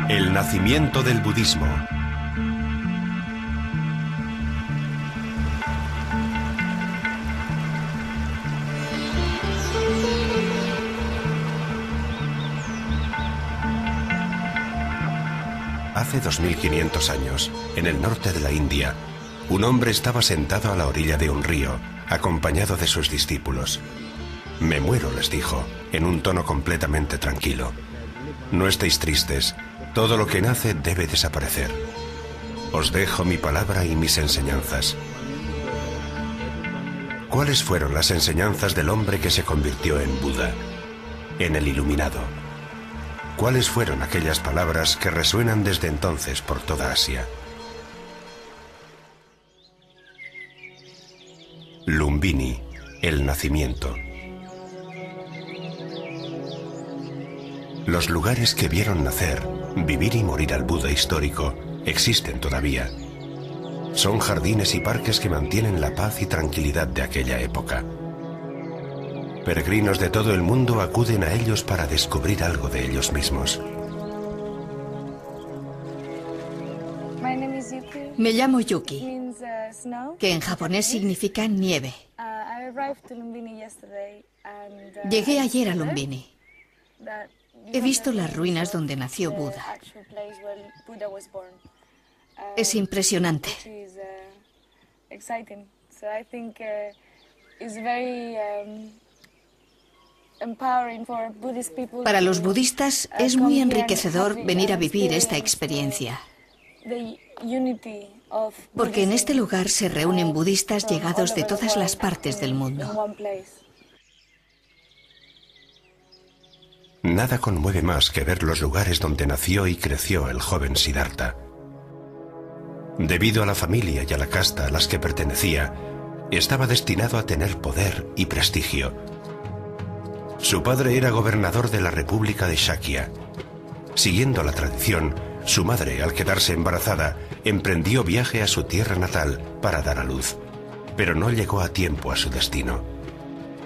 El nacimiento del budismo. Hace 2500 años, en el norte de la India, un hombre estaba sentado a la orilla de un río, acompañado de sus discípulos. «Me muero», les dijo, en un tono completamente tranquilo. «No estéis tristes, todo lo que nace debe desaparecer. Os dejo mi palabra y mis enseñanzas». ¿Cuáles fueron las enseñanzas del hombre que se convirtió en Buda, en el iluminado? ¿Cuáles fueron aquellas palabras que resuenan desde entonces por toda Asia? Lumbini, el nacimiento. Los lugares que vieron nacer, vivir y morir al Buda histórico existen todavía. Son jardines y parques que mantienen la paz y tranquilidad de aquella época. Peregrinos de todo el mundo acuden a ellos para descubrir algo de ellos mismos. Me llamo Yuki, que en japonés significa nieve. Llegué ayer a Lumbini. He visto las ruinas donde nació Buda. Es impresionante. Para los budistas es muy enriquecedor venir a vivir esta experiencia, porque en este lugar se reúnen budistas llegados de todas las partes del mundo. Nada conmueve más que ver los lugares donde nació y creció el joven Siddhartha. Debido a la familia y a la casta a las que pertenecía, estaba destinado a tener poder y prestigio. Su padre era gobernador de la República de Shakya. Siguiendo la tradición, su madre, al quedarse embarazada, emprendió viaje a su tierra natal para dar a luz, pero no llegó a tiempo a su destino.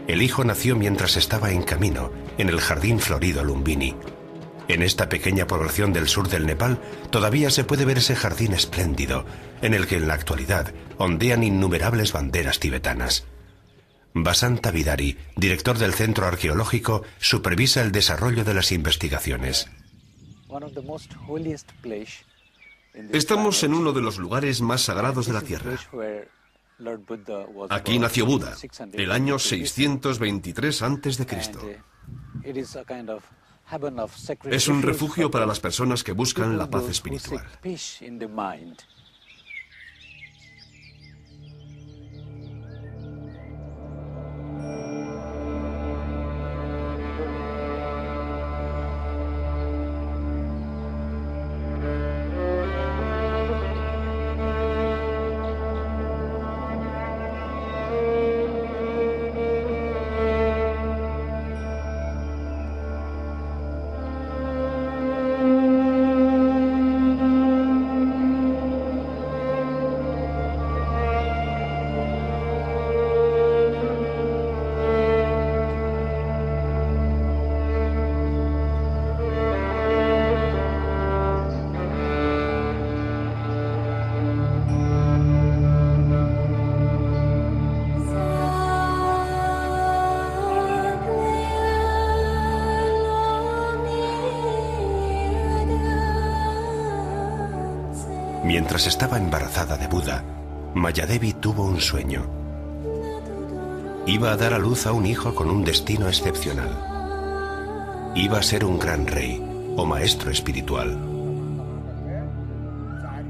El hijo nació mientras estaba en camino, en el jardín florido Lumbini. En esta pequeña población del sur del Nepal todavía se puede ver ese jardín espléndido, en el que en la actualidad ondean innumerables banderas tibetanas. Basanta Vidari, director del centro arqueológico, supervisa el desarrollo de las investigaciones. Estamos en uno de los lugares más sagrados de la Tierra. Aquí nació Buda, el año 623 a.C. Es un refugio para las personas que buscan la paz espiritual. Mientras estaba embarazada de Buda, Mayadevi tuvo un sueño. Iba a dar a luz a un hijo con un destino excepcional. Iba a ser un gran rey o maestro espiritual.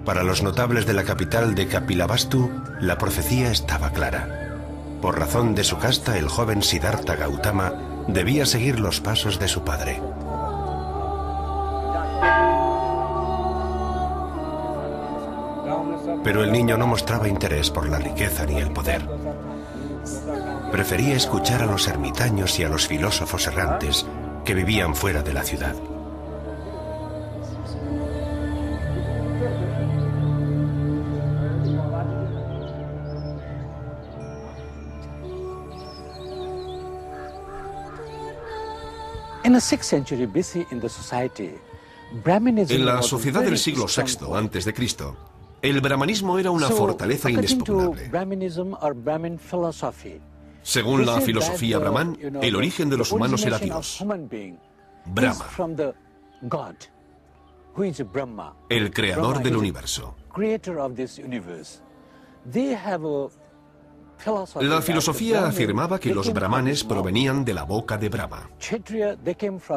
Para los notables de la capital de Kapilavastu, la profecía estaba clara. Por razón de su casta, el joven Siddhartha Gautama debía seguir los pasos de su padre. Pero el niño no mostraba interés por la riqueza ni el poder. Prefería escuchar a los ermitaños y a los filósofos errantes que vivían fuera de la ciudad. In the 6th century BC in the society, En la sociedad del siglo VI a.C., el brahmanismo era una fortaleza inexpugnable. Según la filosofía brahman, el origen de los humanos era Dios, Brahma, el creador del universo. La filosofía afirmaba que los brahmanes provenían de la boca de Brahma.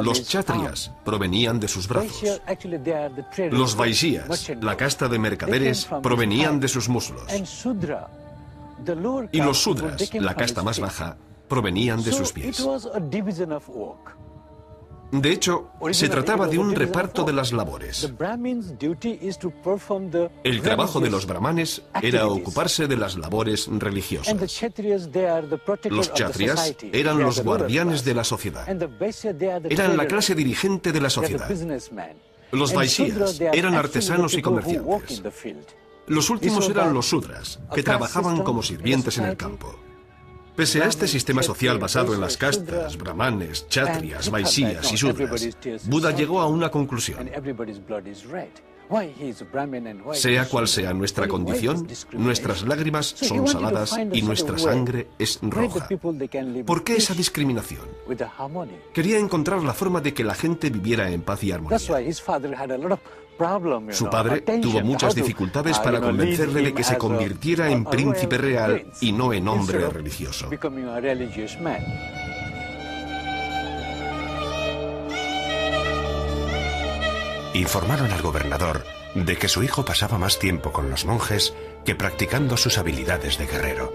Los kshatriyas provenían de sus brazos. Los vaishyas, la casta de mercaderes, provenían de sus muslos. Y los sudras, la casta más baja, provenían de sus pies. De hecho, se trataba de un reparto de las labores. El trabajo de los brahmanes era ocuparse de las labores religiosas. Los kshatriyas eran los guardianes de la sociedad. Eran la clase dirigente de la sociedad. Los vaishyas eran artesanos y comerciantes. Los últimos eran los sudras, que trabajaban como sirvientes en el campo. Pese a este sistema social basado en las castas, brahmanes, kshatriyas, vaishyas y sudras, Buda llegó a una conclusión. Sea cual sea nuestra condición, nuestras lágrimas son saladas y nuestra sangre es roja. ¿Por qué esa discriminación? Quería encontrar la forma de que la gente viviera en paz y armonía. Su padre tuvo muchas dificultades para convencerle de que se convirtiera en príncipe real y no en hombre religioso. Informaron al gobernador de que su hijo pasaba más tiempo con los monjes que practicando sus habilidades de guerrero.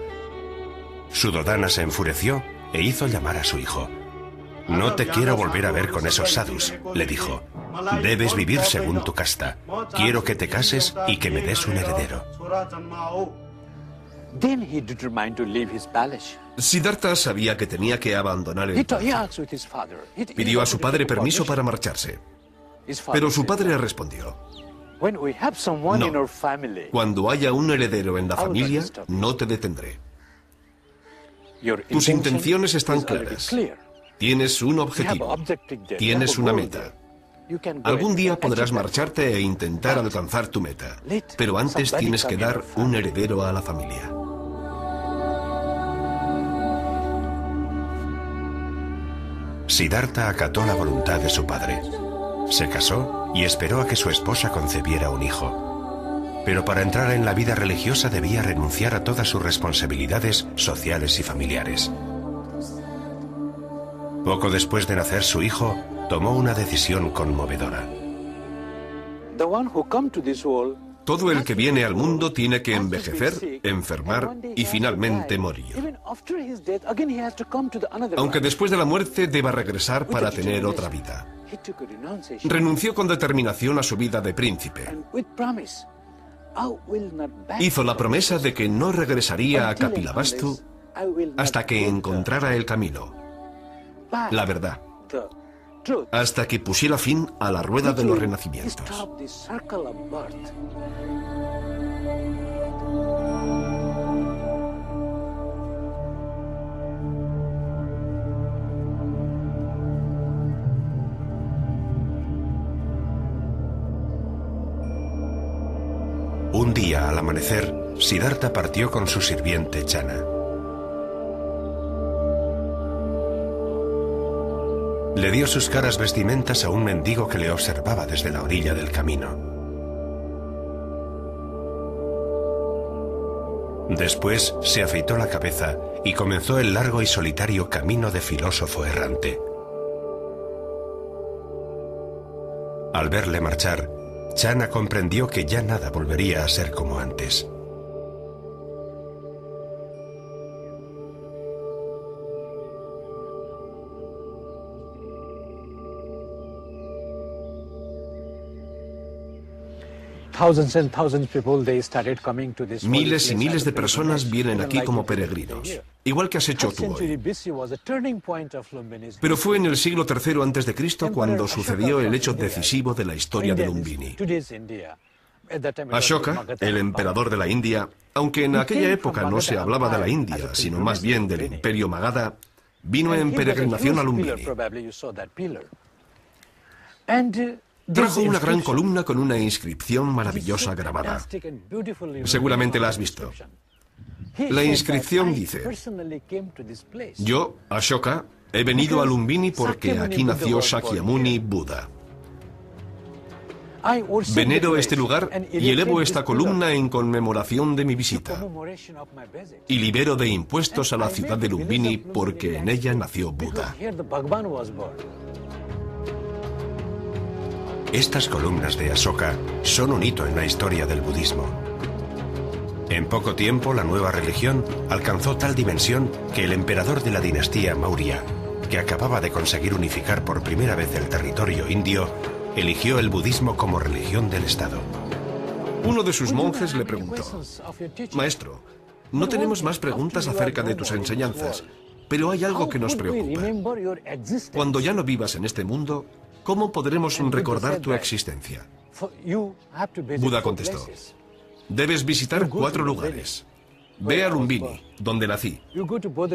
Suddhodana se enfureció e hizo llamar a su hijo. «No te quiero volver a ver con esos sadhus», le dijo. «Debes vivir según tu casta. Quiero que te cases y que me des un heredero». Siddhartha sabía que tenía que abandonar el palacio. Pidió a su padre permiso para marcharse. Pero su padre respondió: «No, cuando haya un heredero en la familia, no te detendré. Tus intenciones están claras. Tienes un objetivo. Tienes una meta. Algún día podrás marcharte e intentar alcanzar tu meta, pero antes tienes que dar un heredero a la familia». Siddhartha acató la voluntad de su padre. Se casó y esperó a que su esposa concebiera un hijo. Pero para entrar en la vida religiosa debía renunciar a todas sus responsabilidades sociales y familiares. Poco después de nacer su hijo, tomó una decisión conmovedora. Todo el que viene al mundo tiene que envejecer, enfermar y finalmente morir. Aunque después de la muerte deba regresar para tener otra vida. Renunció con determinación a su vida de príncipe. Hizo la promesa de que no regresaría a Kapilavastu hasta que encontrara el camino, la verdad, hasta que pusiera fin a la rueda de los renacimientos. Un día, al amanecer, Siddhartha partió con su sirviente Channa. Le dio sus caras vestimentas a un mendigo que le observaba desde la orilla del camino. Después se afeitó la cabeza y comenzó el largo y solitario camino de filósofo errante. Al verle marchar, Channa comprendió que ya nada volvería a ser como antes. Miles y miles de personas vienen aquí como peregrinos, igual que has hecho tú hoy. Pero fue en el siglo III a.C. cuando sucedió el hecho decisivo de la historia de Lumbini. Ashoka, el emperador de la India, aunque en aquella época no se hablaba de la India, sino más bien del imperio Magadha, vino en peregrinación a Lumbini. Trajo una gran columna con una inscripción maravillosa grabada. Seguramente la has visto. La inscripción dice: yo, Ashoka, he venido a Lumbini porque aquí nació Shakyamuni Buda. Venero este lugar y elevo esta columna en conmemoración de mi visita. Y libero de impuestos a la ciudad de Lumbini porque en ella nació Buda. Estas columnas de Ashoka son un hito en la historia del budismo. En poco tiempo, la nueva religión alcanzó tal dimensión que el emperador de la dinastía Maurya, que acababa de conseguir unificar por primera vez el territorio indio, eligió el budismo como religión del Estado. Uno de sus monjes le preguntó: maestro, no tenemos más preguntas acerca de tus enseñanzas, pero hay algo que nos preocupa. Cuando ya no vivas en este mundo, ¿cómo podremos recordar tu existencia? Buda contestó: debes visitar 4 lugares. Ve a Lumbini, donde nací.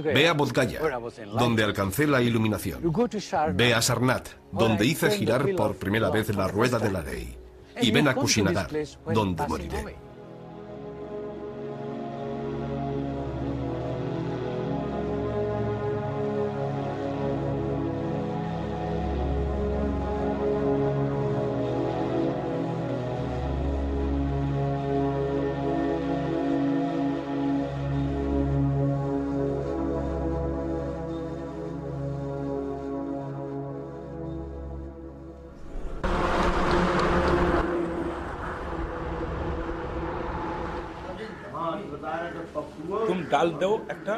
Ve a Bodh Gaya, donde alcancé la iluminación. Ve a Sarnath, donde hice girar por primera vez la rueda de la ley. Y ven a Kushinagar, donde moriré.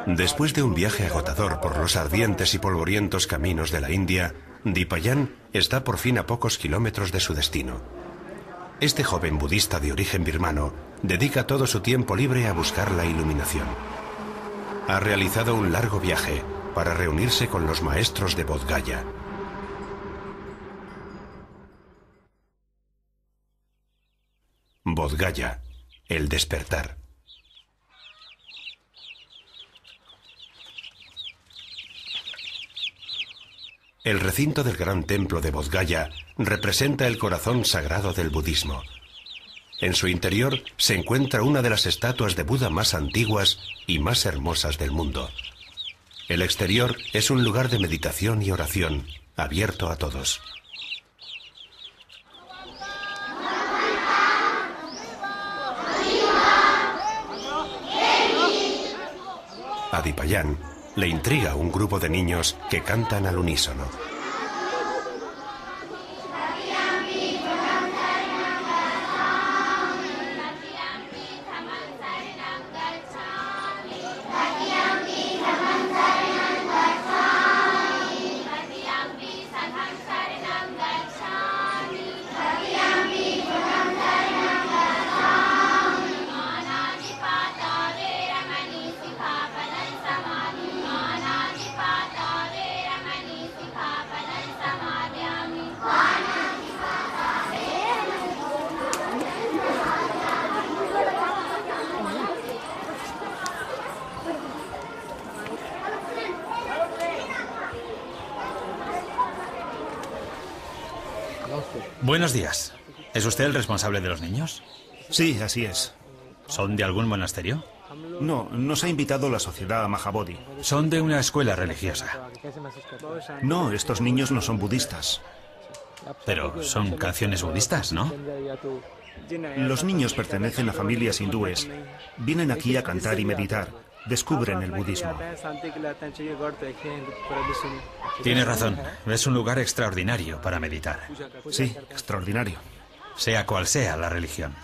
Después de un viaje agotador por los ardientes y polvorientos caminos de la India, Dipayan está por fin a pocos kilómetros de su destino. Este joven budista de origen birmano dedica todo su tiempo libre a buscar la iluminación. Ha realizado un largo viaje para reunirse con los maestros de Bodh Gaya. Bodh Gaya, el despertar. El recinto del gran templo de Bodh Gaya representa el corazón sagrado del budismo. En su interior se encuentra una de las estatuas de Buda más antiguas y más hermosas del mundo. El exterior es un lugar de meditación y oración, abierto a todos. A Dipayan le intriga un grupo de niños que cantan al unísono. Buenos días. ¿Es usted el responsable de los niños? Sí, así es. ¿Son de algún monasterio? No, nos ha invitado la sociedad Mahabodhi. Son de una escuela religiosa. No, estos niños no son budistas. Pero son canciones budistas, ¿no? Los niños pertenecen a familias hindúes. Vienen aquí a cantar y meditar. Descubren el budismo. Tiene razón. Es un lugar extraordinario para meditar. Sí, extraordinario. Sea cual sea la religión.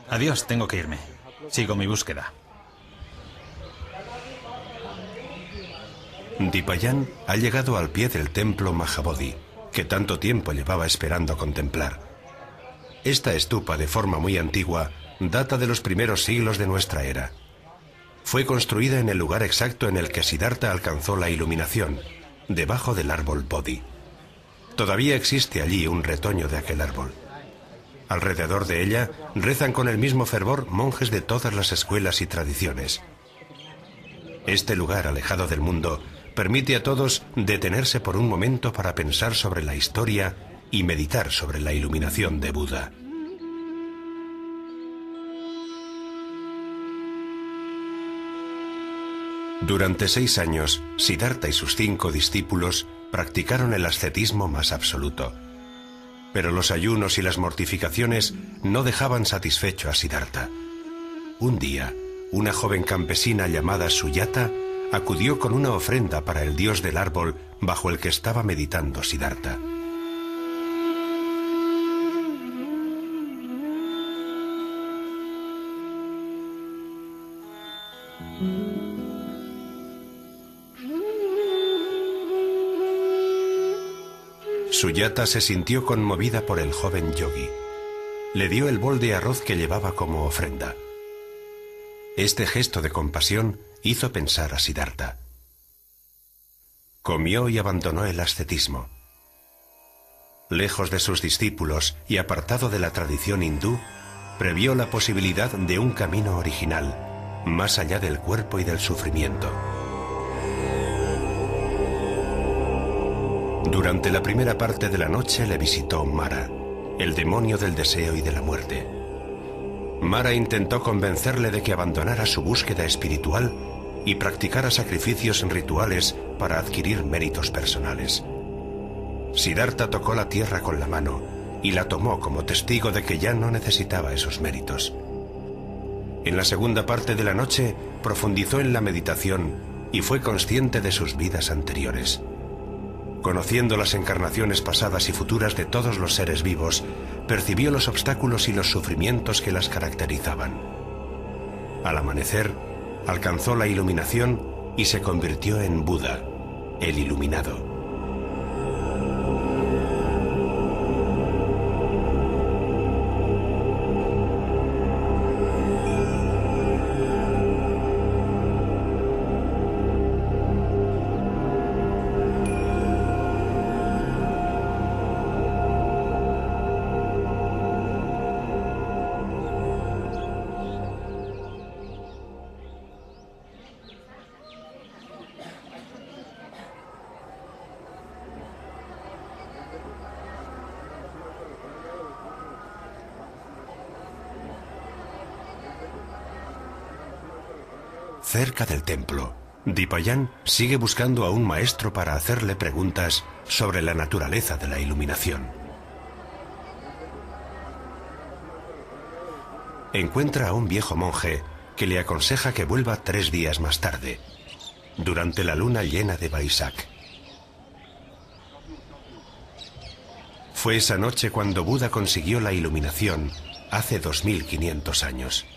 Adiós, tengo que irme. Sigo mi búsqueda. Dipayan ha llegado al pie del templo Mahabodhi, que tanto tiempo llevaba esperando contemplar. Esta estupa, de forma muy antigua, data de los primeros siglos de nuestra era. Fue construida en el lugar exacto en el que Siddhartha alcanzó la iluminación, debajo del árbol Bodhi. Todavía existe allí un retoño de aquel árbol. Alrededor de ella rezan con el mismo fervor monjes de todas las escuelas y tradiciones. Este lugar alejado del mundo permite a todos detenerse por un momento para pensar sobre la historia y meditar sobre la iluminación de Buda. Durante 6 años, Siddhartha y sus 5 discípulos practicaron el ascetismo más absoluto. Pero los ayunos y las mortificaciones no dejaban satisfecho a Siddhartha. Un día, una joven campesina llamada Suyata acudió con una ofrenda para el dios del árbol bajo el que estaba meditando Siddhartha. Suyata se sintió conmovida por el joven yogi. Le dio el bol de arroz que llevaba como ofrenda. Este gesto de compasión hizo pensar a Siddhartha. Comió y abandonó el ascetismo. Lejos de sus discípulos y apartado de la tradición hindú, previó la posibilidad de un camino original, más allá del cuerpo y del sufrimiento. Durante la primera parte de la noche le visitó Mara, el demonio del deseo y de la muerte. Mara intentó convencerle de que abandonara su búsqueda espiritual y practicara sacrificios rituales para adquirir méritos personales. Siddhartha tocó la tierra con la mano y la tomó como testigo de que ya no necesitaba esos méritos. En la segunda parte de la noche profundizó en la meditación y fue consciente de sus vidas anteriores. Conociendo las encarnaciones pasadas y futuras de todos los seres vivos, percibió los obstáculos y los sufrimientos que las caracterizaban. Al amanecer, alcanzó la iluminación y se convirtió en Buda, el iluminado. Cerca del templo, Dipayan sigue buscando a un maestro para hacerle preguntas sobre la naturaleza de la iluminación. Encuentra a un viejo monje que le aconseja que vuelva 3 días más tarde, durante la luna llena de Vaisak. Fue esa noche cuando Buda consiguió la iluminación, hace 2500 años.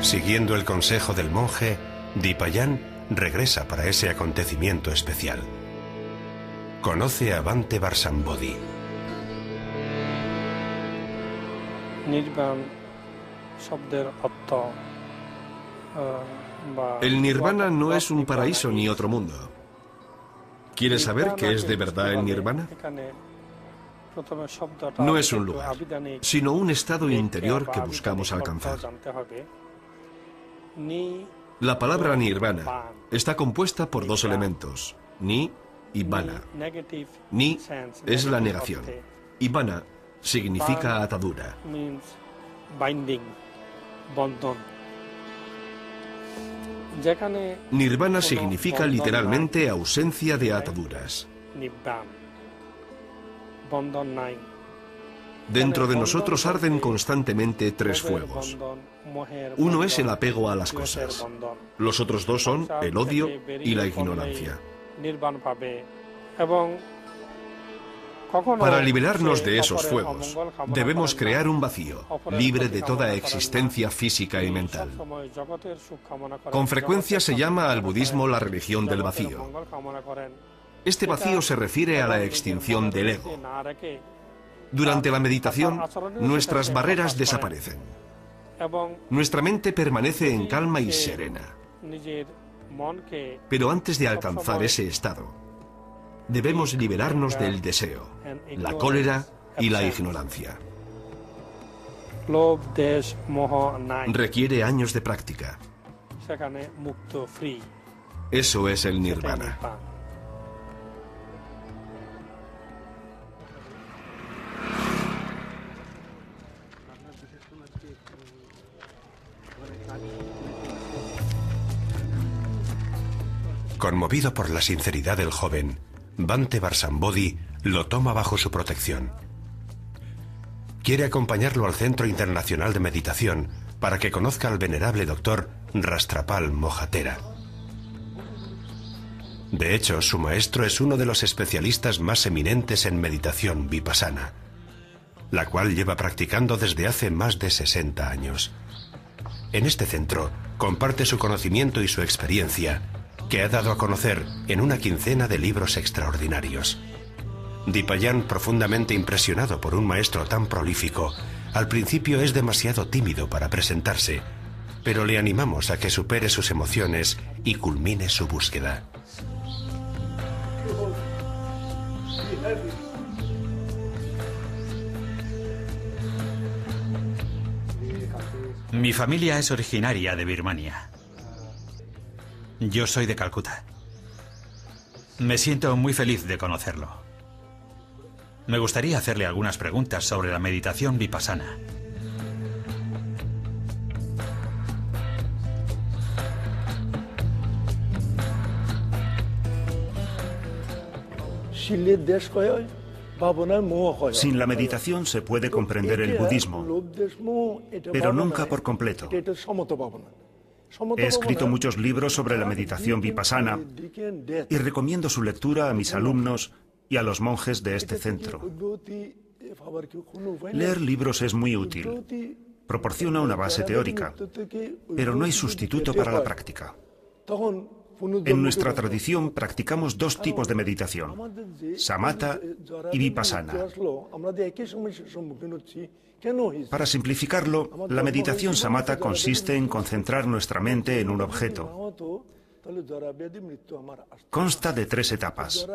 Siguiendo el consejo del monje, Dipayan regresa para ese acontecimiento especial. Conoce a Bhante Varsambodhi. El nirvana no es un paraíso ni otro mundo. ¿Quieres saber qué es de verdad el nirvana? No es un lugar, sino un estado interior que buscamos alcanzar. La palabra nirvana está compuesta por 2 elementos, ni y vana. Ni es la negación y vana significa atadura. Nirvana significa literalmente ausencia de ataduras. Dentro de nosotros arden constantemente 3 fuegos. Uno es el apego a las cosas. Los otros 2 son el odio y la ignorancia. Para liberarnos de esos fuegos, debemos crear un vacío, libre de toda existencia física y mental. Con frecuencia se llama al budismo la religión del vacío. Este vacío se refiere a la extinción del ego. Durante la meditación, nuestras barreras desaparecen. Nuestra mente permanece en calma y serena. Pero antes de alcanzar ese estado, debemos liberarnos del deseo, la cólera y la ignorancia. Requiere años de práctica. Eso es el nirvana. Conmovido por la sinceridad del joven, Bhante Varsambodhi lo toma bajo su protección. Quiere acompañarlo al Centro Internacional de Meditación para que conozca al venerable doctor Rastrapal Mohatera. De hecho, su maestro es uno de los especialistas más eminentes en meditación vipassana, la cual lleva practicando desde hace más de 60 años. En este centro comparte su conocimiento y su experiencia, que ha dado a conocer en una quincena de libros extraordinarios. Dipayan, profundamente impresionado por un maestro tan prolífico, al principio es demasiado tímido para presentarse, pero le animamos a que supere sus emociones y culmine su búsqueda. Mi familia es originaria de Birmania. Yo soy de Calcuta. Me siento muy feliz de conocerlo. Me gustaría hacerle algunas preguntas sobre la meditación vipassana. Sin la meditación se puede comprender el budismo, pero nunca por completo. He escrito muchos libros sobre la meditación vipassana y recomiendo su lectura a mis alumnos y a los monjes de este centro. Leer libros es muy útil. Proporciona una base teórica, pero no hay sustituto para la práctica. En nuestra tradición practicamos dos tipos de meditación, samatha y vipassana. Para simplificarlo, la meditación samatha consiste en concentrar nuestra mente en un objeto. Consta de 3 etapas.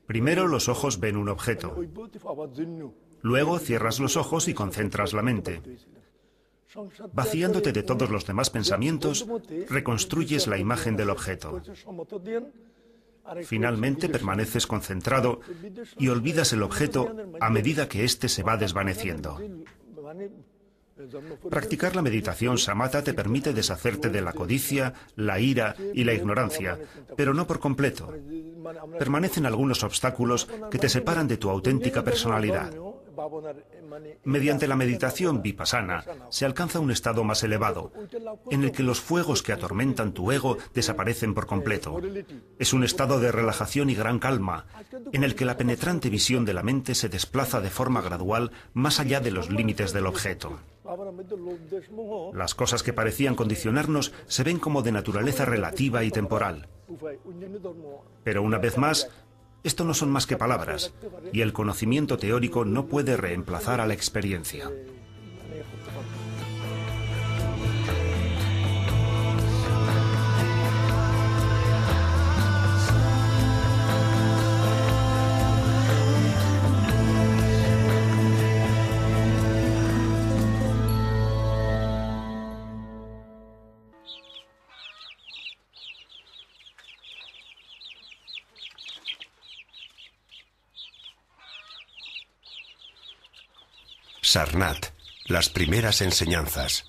Primero los ojos ven un objeto. Luego cierras los ojos y concentras la mente. Vaciándote de todos los demás pensamientos, reconstruyes la imagen del objeto. Finalmente permaneces concentrado y olvidas el objeto a medida que éste se va desvaneciendo. Practicar la meditación samatha te permite deshacerte de la codicia, la ira y la ignorancia, pero no por completo. Permanecen algunos obstáculos que te separan de tu auténtica personalidad. Mediante la meditación vipassana se alcanza un estado más elevado, en el que los fuegos que atormentan tu ego desaparecen por completo. Es un estado de relajación y gran calma, en el que la penetrante visión de la mente se desplaza de forma gradual más allá de los límites del objeto. Las cosas que parecían condicionarnos se ven como de naturaleza relativa y temporal. Pero una vez más, esto no son más que palabras, y el conocimiento teórico no puede reemplazar a la experiencia. Sarnath, las primeras enseñanzas.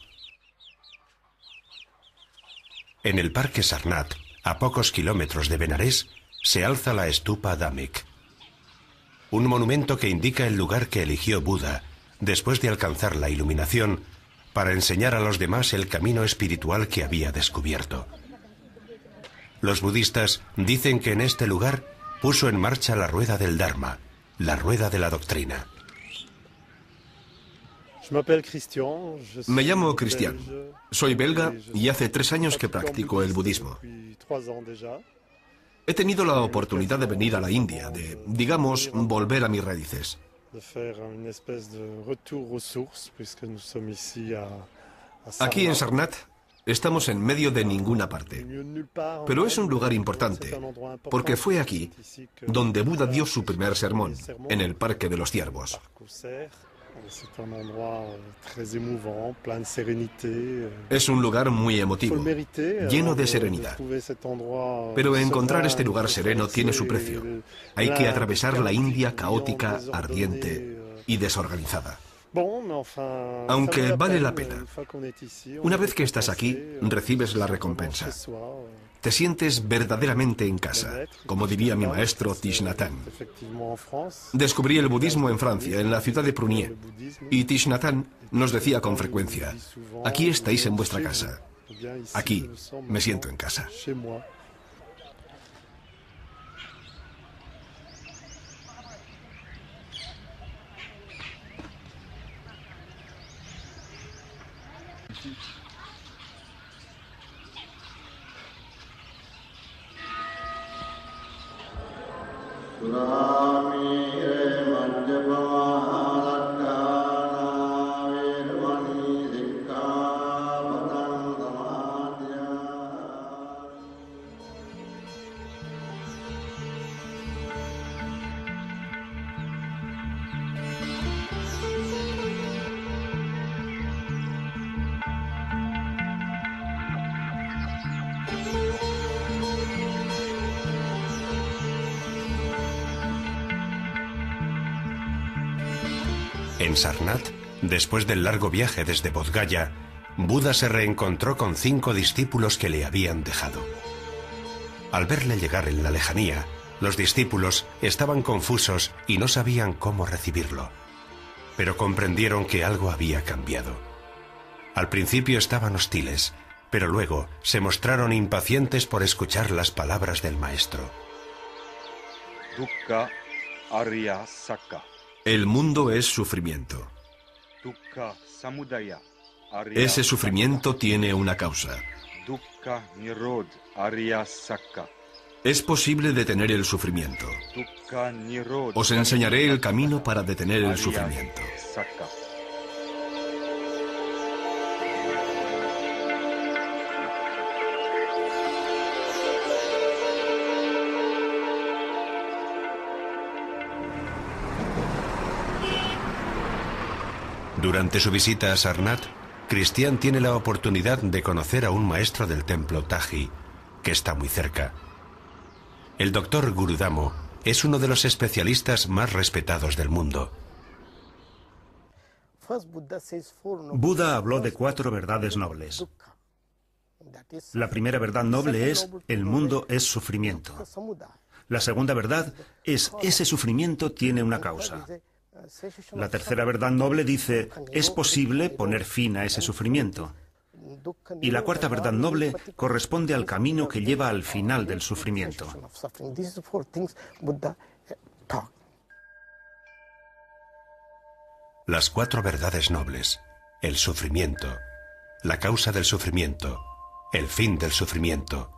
En el parque Sarnath, a pocos kilómetros de Benarés, se alza la Stupa Dhammik, un monumento que indica el lugar que eligió Buda después de alcanzar la iluminación para enseñar a los demás el camino espiritual que había descubierto. Los budistas dicen que en este lugar puso en marcha la rueda del Dharma, la rueda de la doctrina. Me llamo Cristian, soy belga y hace 3 años que practico el budismo. He tenido la oportunidad de venir a la India, de, digamos, volver a mis raíces. Aquí en Sarnath Estamos en medio de ninguna parte. Pero es un lugar importante, porque fue aquí donde Buda dio su primer sermón, en el Parque de los Ciervos. Es un lugar muy emotivo, lleno de serenidad. Pero encontrar este lugar sereno tiene su precio. Hay que atravesar la India caótica, ardiente y desorganizada. Aunque vale la pena. Una vez que estás aquí, recibes la recompensa. Te sientes verdaderamente en casa, como diría mi maestro Thich Nhat Hanh. Descubrí el budismo en Francia, en la ciudad de Prunier, y Thich Nhat Hanh nos decía con frecuencia: aquí estáis en vuestra casa. Aquí me siento en casa. En Sarnath, después del largo viaje desde Bodh Gaya, Buda se reencontró con 5 discípulos que le habían dejado. Al verle llegar en la lejanía, los discípulos estaban confusos y no sabían cómo recibirlo. Pero comprendieron que algo había cambiado. Al principio estaban hostiles, pero luego se mostraron impacientes por escuchar las palabras del maestro. Dukkha Arya Sakka. El mundo es sufrimiento. Ese sufrimiento tiene una causa. Es posible detener el sufrimiento. Os enseñaré el camino para detener el sufrimiento. Durante su visita a Sarnath, Christian tiene la oportunidad de conocer a un maestro del templo Taji, que está muy cerca. El doctor Gurudamo es uno de los especialistas más respetados del mundo. Buda habló de 4 verdades nobles. La primera verdad noble es: el mundo es sufrimiento. La segunda verdad es: ese sufrimiento tiene una causa. La tercera verdad noble dice: es posible poner fin a ese sufrimiento. Y la cuarta verdad noble corresponde al camino que lleva al final del sufrimiento. Las 4 verdades nobles: el sufrimiento, la causa del sufrimiento, el fin del sufrimiento,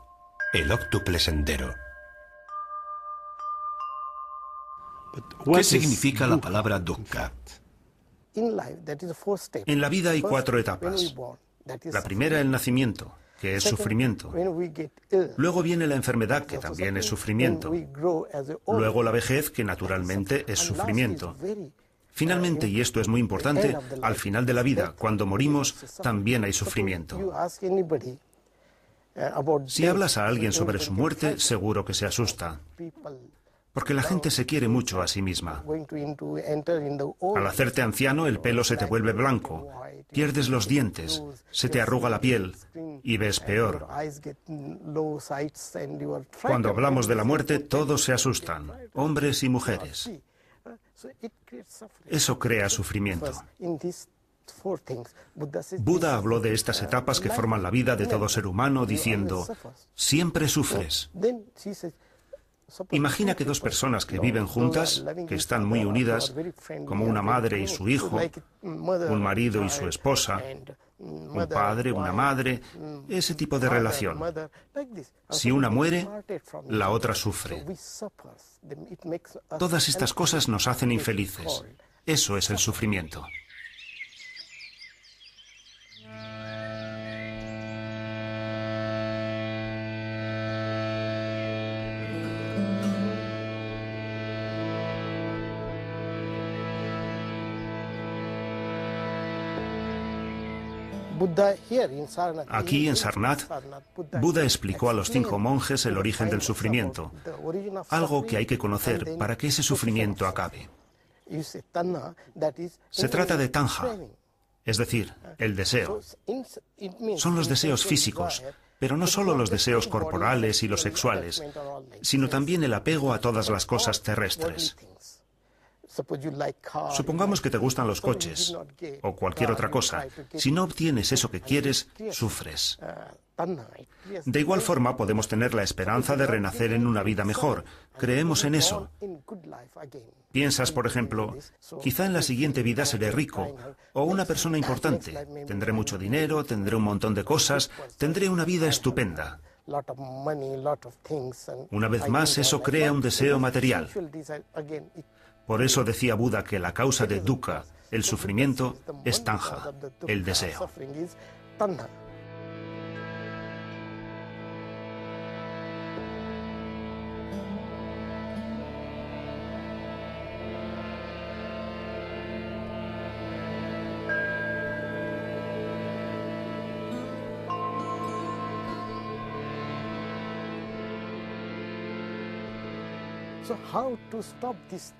el óctuple sendero. ¿Qué significa la palabra dukkha? En la vida hay 4 etapas. La primera, el nacimiento, que es sufrimiento. Luego viene la enfermedad, que también es sufrimiento. Luego la vejez, que naturalmente es sufrimiento. Finalmente, y esto es muy importante, al final de la vida, cuando morimos, también hay sufrimiento. Si hablas a alguien sobre su muerte, seguro que se asusta. Porque la gente se quiere mucho a sí misma. Al hacerte anciano, el pelo se te vuelve blanco, pierdes los dientes, se te arruga la piel y ves peor. Cuando hablamos de la muerte, todos se asustan, hombres y mujeres. Eso crea sufrimiento. Buda habló de estas etapas que forman la vida de todo ser humano, diciendo: siempre sufres. Imagina que 2 personas que viven juntas, que están muy unidas, como una madre y su hijo, un marido y su esposa, un padre, una madre, ese tipo de relación. Si una muere, la otra sufre. Todas estas cosas nos hacen infelices. Eso es el sufrimiento. Aquí, en Sarnath, Buda explicó a los 5 monjes el origen del sufrimiento, algo que hay que conocer para que ese sufrimiento acabe. Se trata de tanha, es decir, el deseo. Son los deseos físicos, pero no solo los deseos corporales y los sexuales, sino también el apego a todas las cosas terrestres. Supongamos que te gustan los coches o cualquier otra cosa. Si no obtienes eso que quieres, sufres. De igual forma, podemos tener la esperanza de renacer en una vida mejor. Creemos en eso. Piensas, por ejemplo, quizá en la siguiente vida seré rico o una persona importante. Tendré mucho dinero, tendré un montón de cosas, tendré una vida estupenda. Una vez más, eso crea un deseo material. Por eso decía Buda que la causa de dukkha, el sufrimiento, es tanha, el deseo.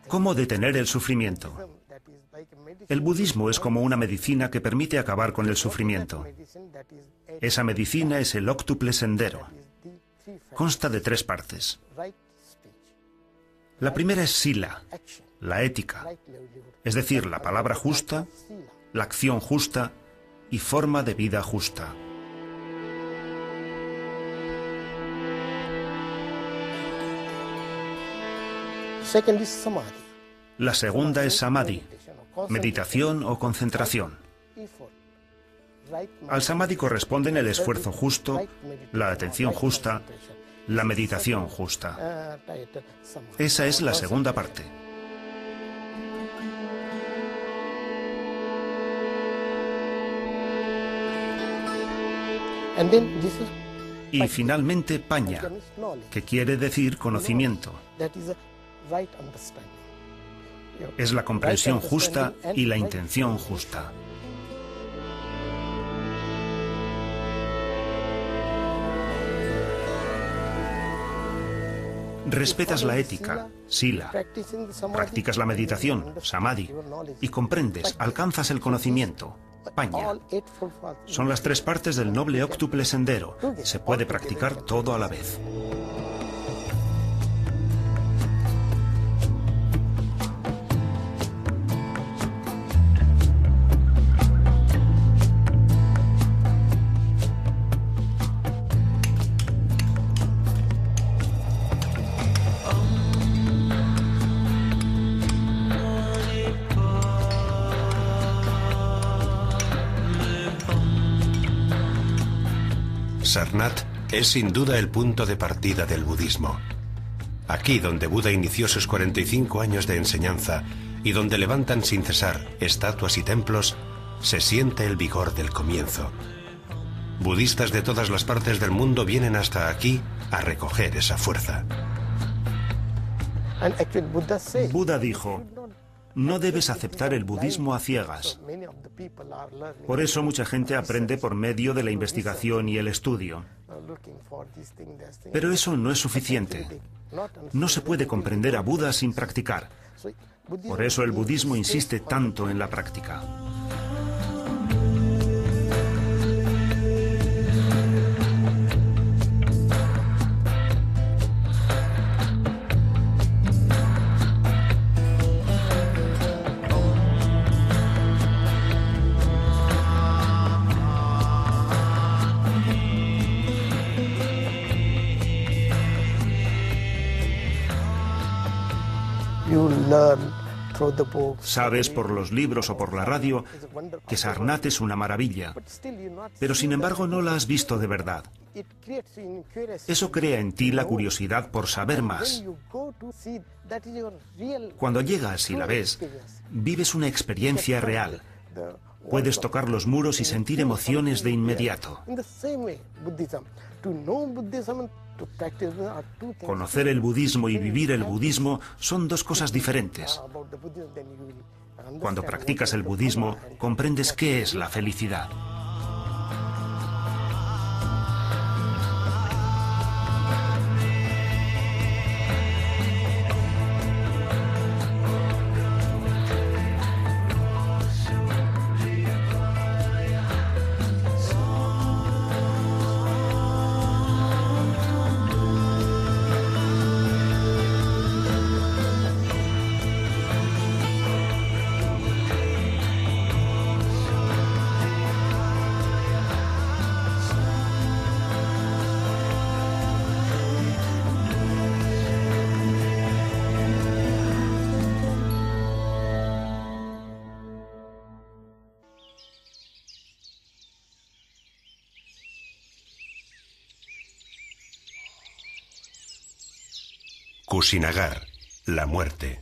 ¿Cómo detener el sufrimiento? El budismo es como una medicina que permite acabar con el sufrimiento. Esa medicina es el óctuple sendero. Consta de 3 partes. La primera es sila, la ética, es decir, la palabra justa, la acción justa y forma de vida justa. La segunda es samadhi, meditación o concentración. Al samadhi corresponden el esfuerzo justo, la atención justa, la meditación justa. Esa es la segunda parte. Y finalmente paña, que quiere decir conocimiento. Es la comprensión justa y la intención justa. Respetas la ética, sila, practicas la meditación, samadhi, y comprendes, alcanzas el conocimiento, paña. Son las 3 partes del noble óctuple sendero. Se puede practicar todo a la vez. Sarnath es sin duda el punto de partida del budismo. Aquí donde Buda inició sus 45 años de enseñanza y donde levantan sin cesar estatuas y templos, se siente el vigor del comienzo. Budistas de todas las partes del mundo vienen hasta aquí a recoger esa fuerza. Buda dijo: no debes aceptar el budismo a ciegas. Por eso mucha gente aprende por medio de la investigación y el estudio. Pero eso no es suficiente. No se puede comprender a Buda sin practicar. Por eso el budismo insiste tanto en la práctica. Sabes por los libros o por la radio que Sarnath es una maravilla, pero sin embargo no la has visto de verdad. Eso crea en ti la curiosidad por saber más. Cuando llegas y la ves, vives una experiencia real. Puedes tocar los muros y sentir emociones de inmediato. Conocer el budismo y vivir el budismo son 2 cosas diferentes. Cuando practicas el budismo, comprendes qué es la felicidad. Kusinagar, la muerte.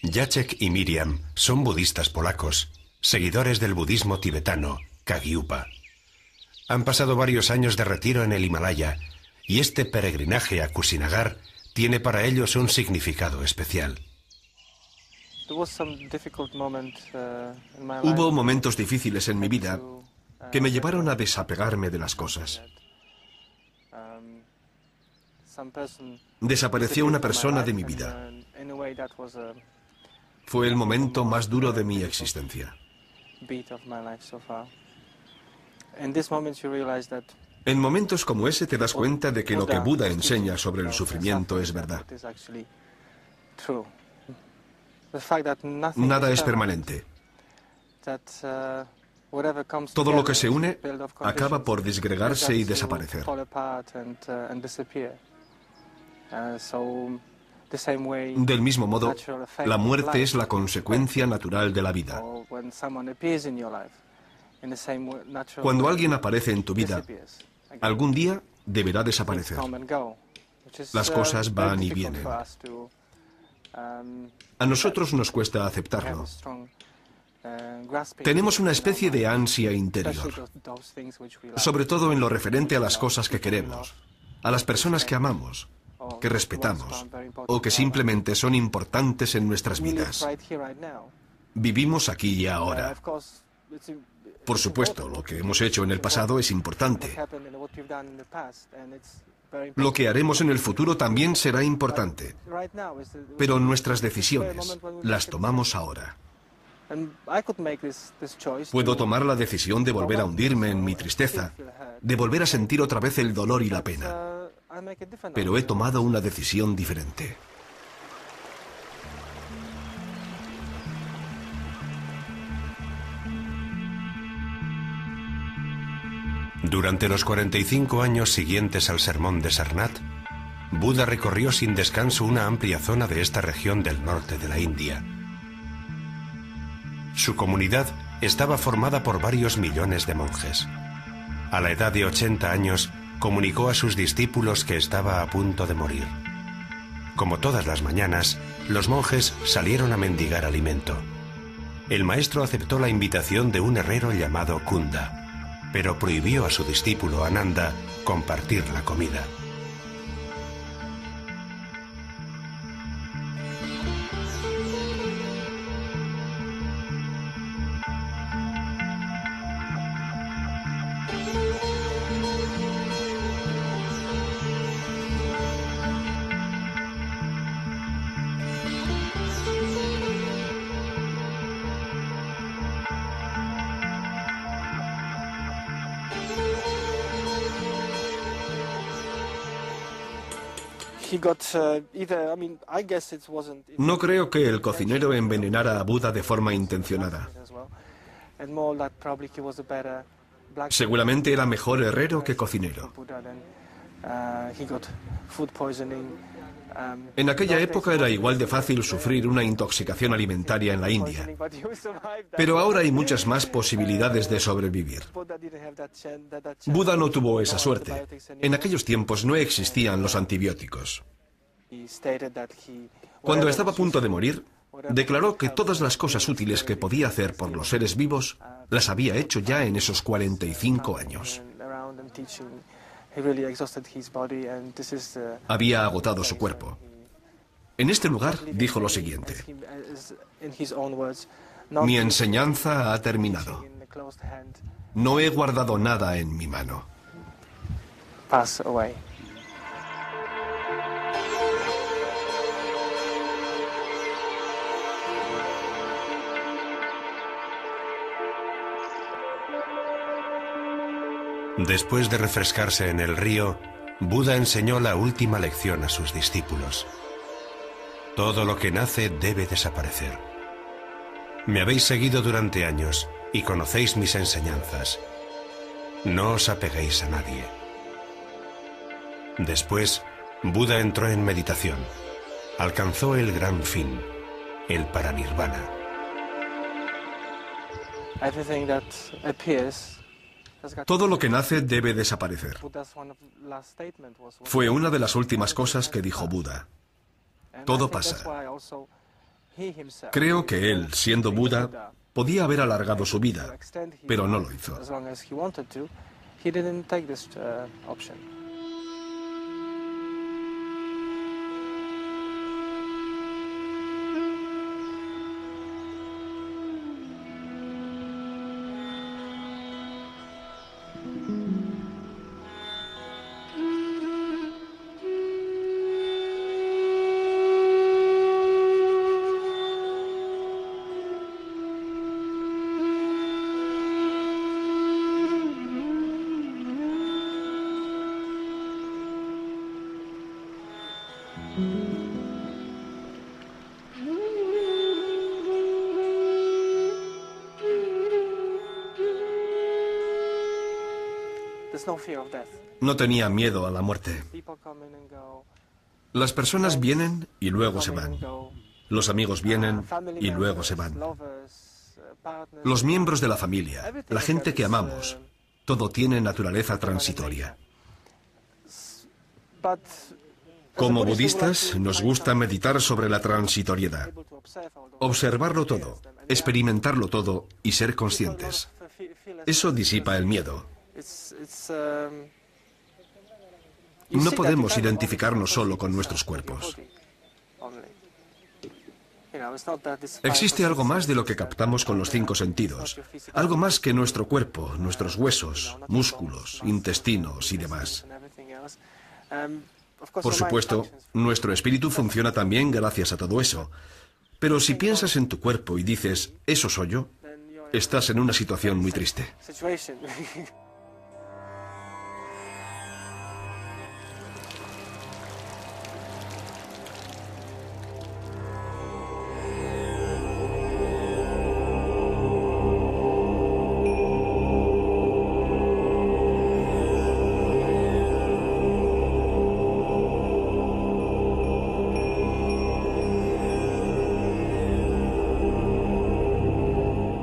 Jacek y Miriam son budistas polacos, seguidores del budismo tibetano, Kagyupa. Han pasado varios años de retiro en el Himalaya y este peregrinaje a Kusinagar tiene para ellos un significado especial. Hubo momentos difíciles en mi vida que me llevaron a desapegarme de las cosas. Desapareció una persona de mi vida. Fue el momento más duro de mi existencia. En momentos como ese te das cuenta de que lo que Buda enseña sobre el sufrimiento es verdad. Nada es permanente. Todo lo que se une acaba por disgregarse y desaparecer. Del mismo modo, la muerte es la consecuencia natural de la vida. Cuando alguien aparece en tu vida, algún día deberá desaparecer. Las cosas van y vienen. A nosotros nos cuesta aceptarlo. Tenemos una especie de ansia interior, sobre todo en lo referente a las cosas que queremos, a las personas que amamos, que respetamos o que simplemente son importantes en nuestras vidas. Vivimos aquí y ahora. Por supuesto, lo que hemos hecho en el pasado es importante. Lo que haremos en el futuro también será importante. Pero nuestras decisiones las tomamos ahora. Puedo tomar la decisión de volver a hundirme en mi tristeza, de volver a sentir otra vez el dolor y la pena. Pero he tomado una decisión diferente. Durante los 45 años siguientes al sermón de Sarnath, Buda recorrió sin descanso una amplia zona de esta región del norte de la India. Su comunidad estaba formada por varios millones de monjes. A la edad de 80 años, comunicó a sus discípulos que estaba a punto de morir. Como todas las mañanas, los monjes salieron a mendigar alimento. El maestro aceptó la invitación de un herrero llamado Kunda, pero prohibió a su discípulo Ananda compartir la comida. No creo que el cocinero envenenara a Buda de forma intencionada. Seguramente era mejor herrero que cocinero. En aquella época era igual de fácil sufrir una intoxicación alimentaria en la India. Pero ahora hay muchas más posibilidades de sobrevivir. Buda no tuvo esa suerte. En aquellos tiempos no existían los antibióticos. Cuando estaba a punto de morir, declaró que todas las cosas útiles que podía hacer por los seres vivos las había hecho ya en esos 45 años. Había agotado su cuerpo. En este lugar dijo lo siguiente: mi enseñanza ha terminado. No he guardado nada en mi mano. Después de refrescarse en el río, Buda enseñó la última lección a sus discípulos. Todo lo que nace debe desaparecer. Me habéis seguido durante años y conocéis mis enseñanzas. No os apeguéis a nadie. Después, Buda entró en meditación. Alcanzó el gran fin, el paranirvana. Todo lo que nace debe desaparecer. Fue una de las últimas cosas que dijo Buda. Todo pasa. Creo que él, siendo Buda, podía haber alargado su vida, pero no lo hizo. No tenía miedo a la muerte. Las personas vienen y luego se van. Los amigos vienen y luego se van. Los miembros de la familia, la gente que amamos, todo tiene naturaleza transitoria. Como budistas, nos gusta meditar sobre la transitoriedad, observarlo todo, experimentarlo todo y ser conscientes. Eso disipa el miedo. No podemos identificarnos solo con nuestros cuerpos. Existe algo más de lo que captamos con los 5 sentidos, algo más que nuestro cuerpo, nuestros huesos, músculos, intestinos y demás. Por supuesto, nuestro espíritu funciona también gracias a todo eso. Pero si piensas en tu cuerpo y dices, ¿eso soy yo?, estás en una situación muy triste.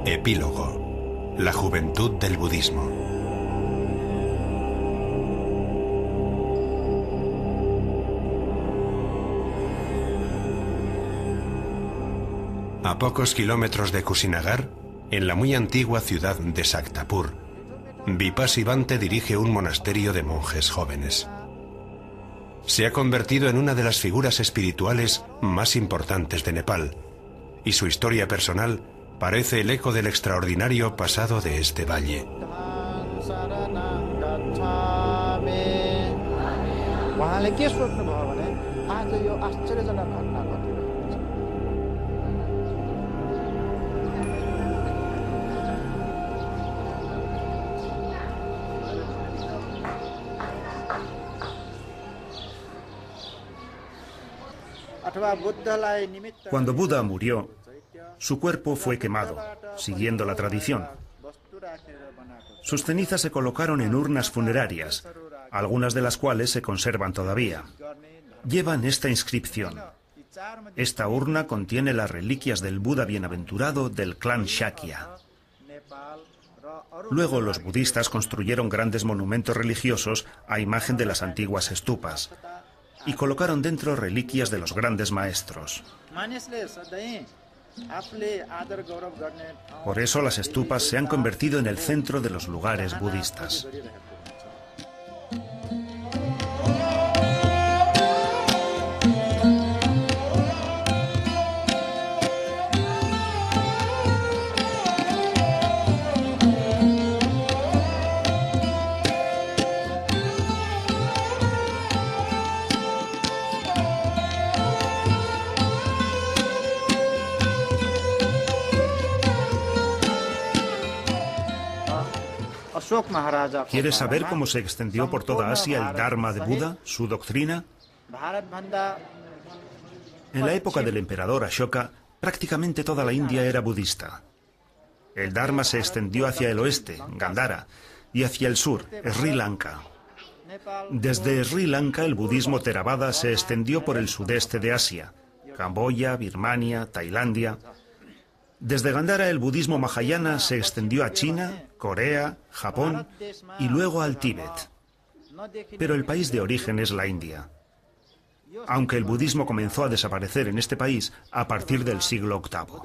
Epílogo. La juventud del budismo. A pocos kilómetros de Kusinagar, en la muy antigua ciudad de Saktapur, Vipasivante dirige un monasterio de monjes jóvenes. Se ha convertido en una de las figuras espirituales más importantes de Nepal, y su historia personal parece el eco del extraordinario pasado de este valle. Cuando Buda murió, su cuerpo fue quemado, siguiendo la tradición. Sus cenizas se colocaron en urnas funerarias, algunas de las cuales se conservan todavía. Llevan esta inscripción. Esta urna contiene las reliquias del Buda bienaventurado del clan Shakya. Luego los budistas construyeron grandes monumentos religiosos a imagen de las antiguas estupas y colocaron dentro reliquias de los grandes maestros. Por eso las estupas se han convertido en el centro de los lugares budistas. ¿Quieres saber cómo se extendió por toda Asia el Dharma de Buda, su doctrina? En la época del emperador Ashoka, prácticamente toda la India era budista. El Dharma se extendió hacia el oeste, Gandhara, y hacia el sur, Sri Lanka. Desde Sri Lanka el budismo Theravada se extendió por el sudeste de Asia, Camboya, Birmania, Tailandia. Desde Gandhara el budismo mahayana se extendió a China, Corea, Japón y luego al Tíbet. Pero el país de origen es la India. Aunque el budismo comenzó a desaparecer en este país a partir del siglo VIII.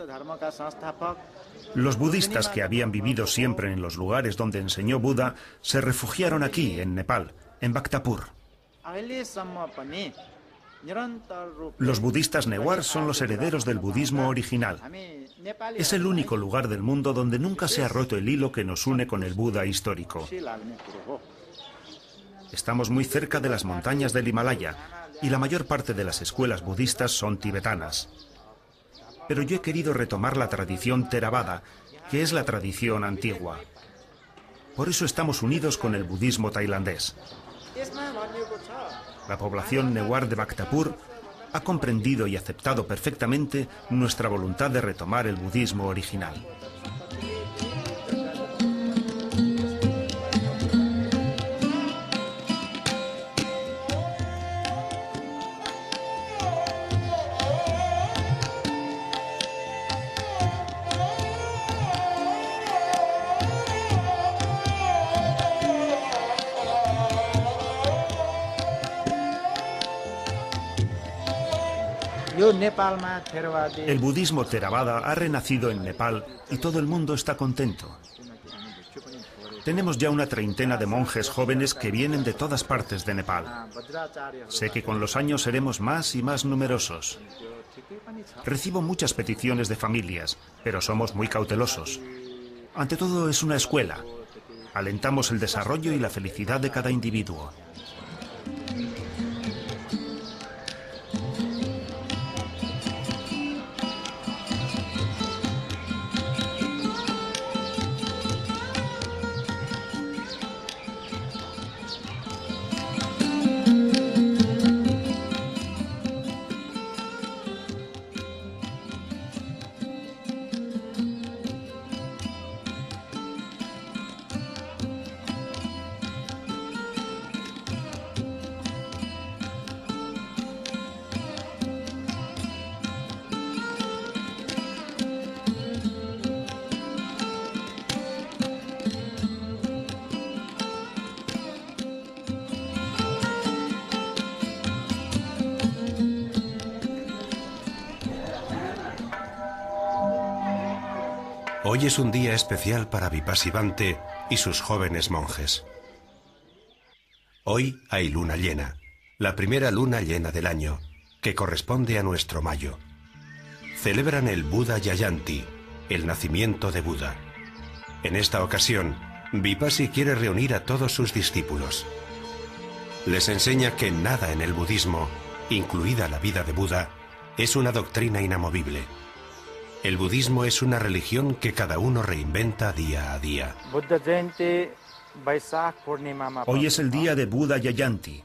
Los budistas que habían vivido siempre en los lugares donde enseñó Buda se refugiaron aquí, en Nepal, en Bhaktapur. Los budistas Newar son los herederos del budismo original. Es el único lugar del mundo donde nunca se ha roto el hilo que nos une con el Buda histórico. Estamos muy cerca de las montañas del Himalaya y la mayor parte de las escuelas budistas son tibetanas. Pero yo he querido retomar la tradición Theravada, que es la tradición antigua. Por eso estamos unidos con el budismo tailandés. La población Newar de Bhaktapur ha comprendido y aceptado perfectamente nuestra voluntad de retomar el budismo original. El budismo Theravada ha renacido en Nepal y todo el mundo está contento. Tenemos ya una treintena de monjes jóvenes que vienen de todas partes de Nepal. Sé que con los años seremos más y más numerosos. Recibo muchas peticiones de familias, pero somos muy cautelosos. Ante todo es una escuela. Alentamos el desarrollo y la felicidad de cada individuo. Hoy es un día especial para Vipasivante y sus jóvenes monjes. Hoy hay luna llena, la primera luna llena del año, que corresponde a nuestro mayo. Celebran el Buddha Jayanti, el nacimiento de Buda. En esta ocasión, Vipassi quiere reunir a todos sus discípulos. Les enseña que nada en el budismo, incluida la vida de Buda, es una doctrina inamovible. El budismo es una religión que cada uno reinventa día a día. Hoy es el día de Buddha Jayanti,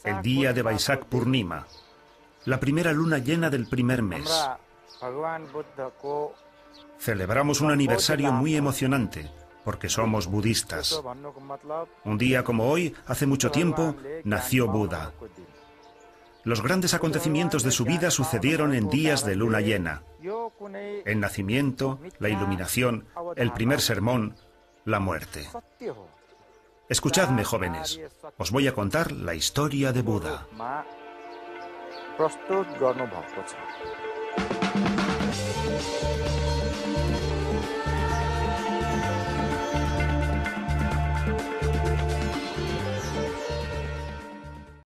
el día de Vaisak Purnima, la primera luna llena del primer mes. Celebramos un aniversario muy emocionante, porque somos budistas. Un día como hoy, hace mucho tiempo, nació Buda. Los grandes acontecimientos de su vida sucedieron en días de luna llena. El nacimiento, la iluminación, el primer sermón, la muerte. Escuchadme, jóvenes. Os voy a contar la historia de Buda.